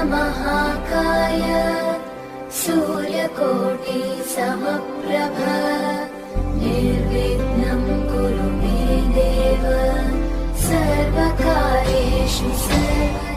महाकाय सूर्यकोटि समप्रभ निर्विघ्नं कुरु मे देव सर्वकार्येषु सर्वदा।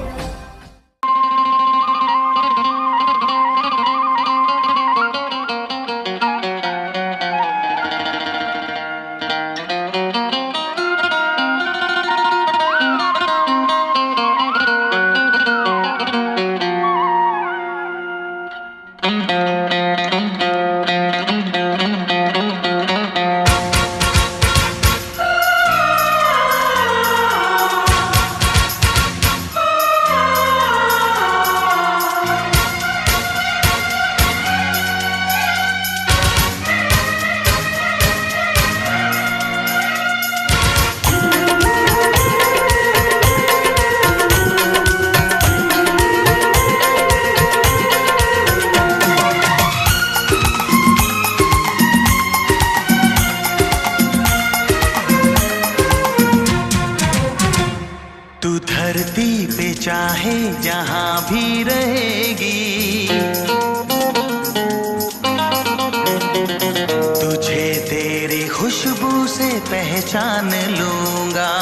धरती पे चाहे जहां भी रहेगी, तुझे तेरी खुशबू से पहचान लूंगा।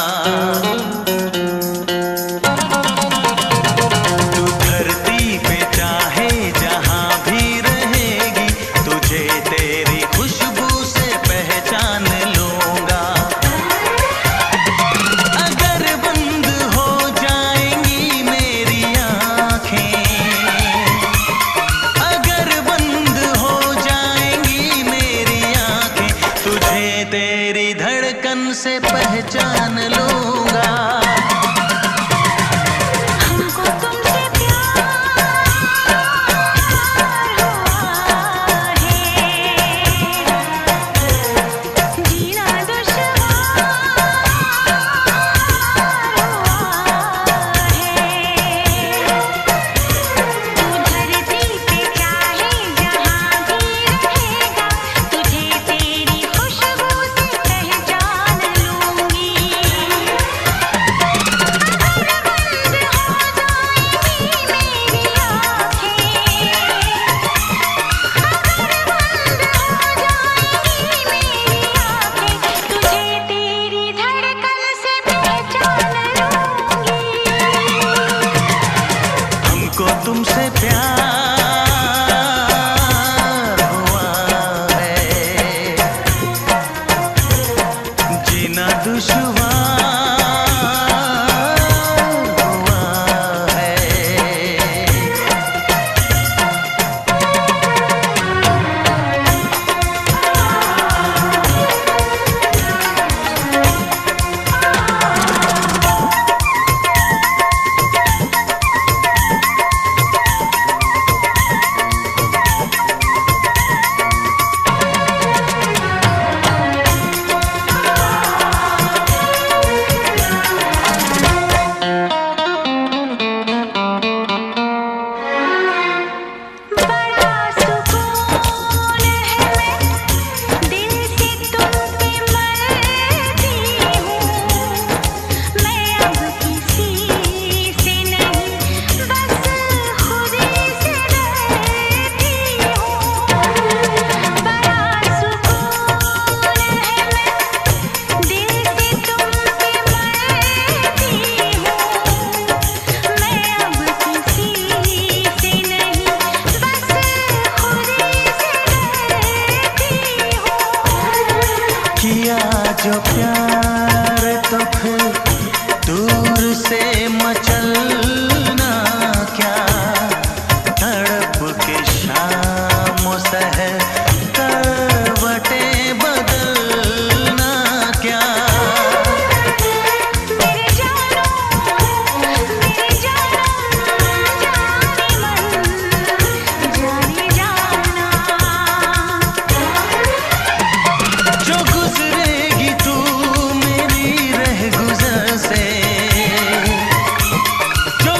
तू धरती पे चाहे जहां भी रहेगी, तुझे तेरी खुशबू से पहचान लूंगा। तेरी धड़कन से पहचान लूंगा। हमको तुमसे प्यार हुआ है, जीना दुश्वार हुआ है। तू धरती पे चाहे जहां भी रहेगा, तुझे तेरी खुशबू से पहचान लूंगी। तुझे तेरी धड़कन से पहचान लूंगी। हमको तुमसे प्यार हुआ है, जीना दुश्वार हुआ है। किया जो प्यार तो फिर दूर से मचलना क्या, तड़प के शाम सहर करवटें बदलना क्या। मेरे जानो जाने मन जाने जाना। जो गुजरेगी तू मेरी रह गुजर से, जो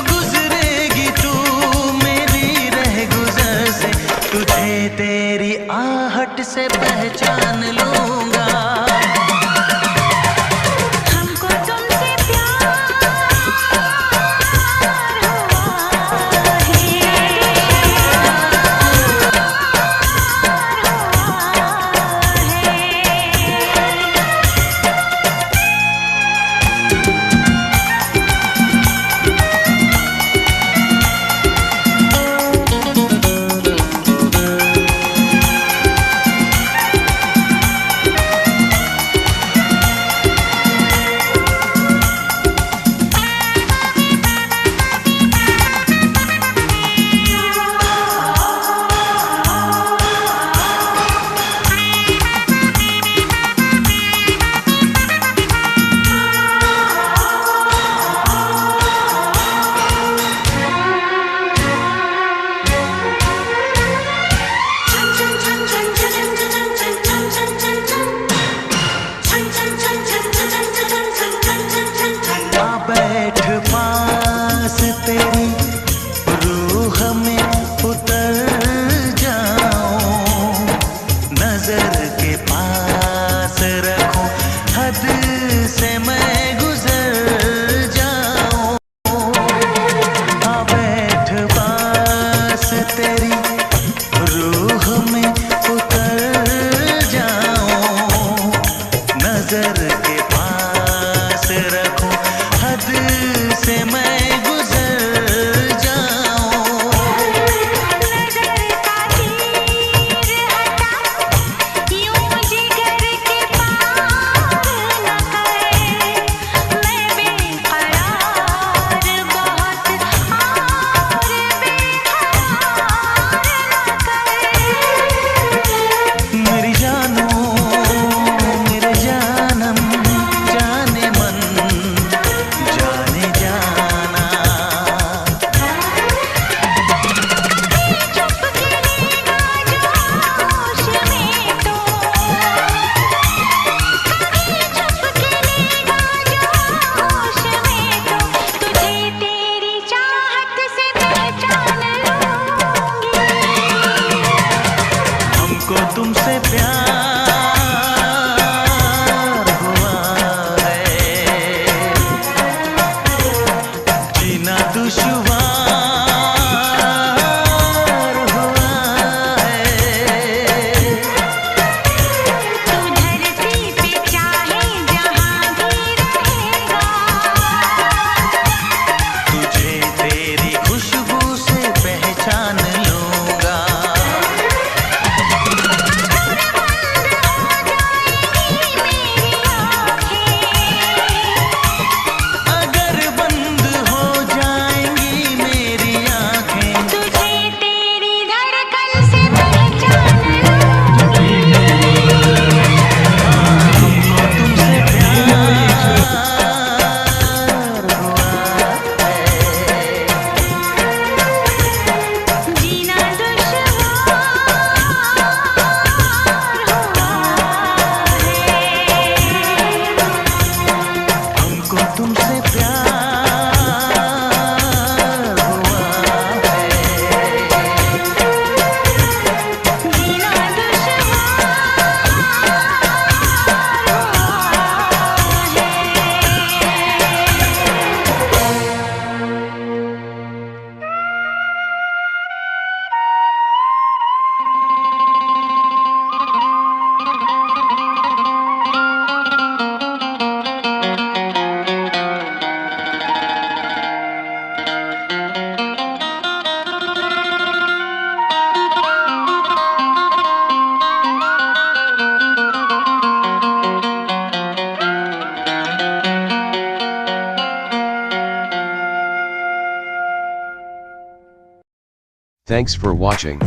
Thanks for watching.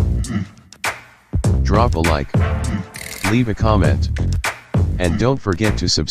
Drop a like, leave a comment, and don't forget to subscribe.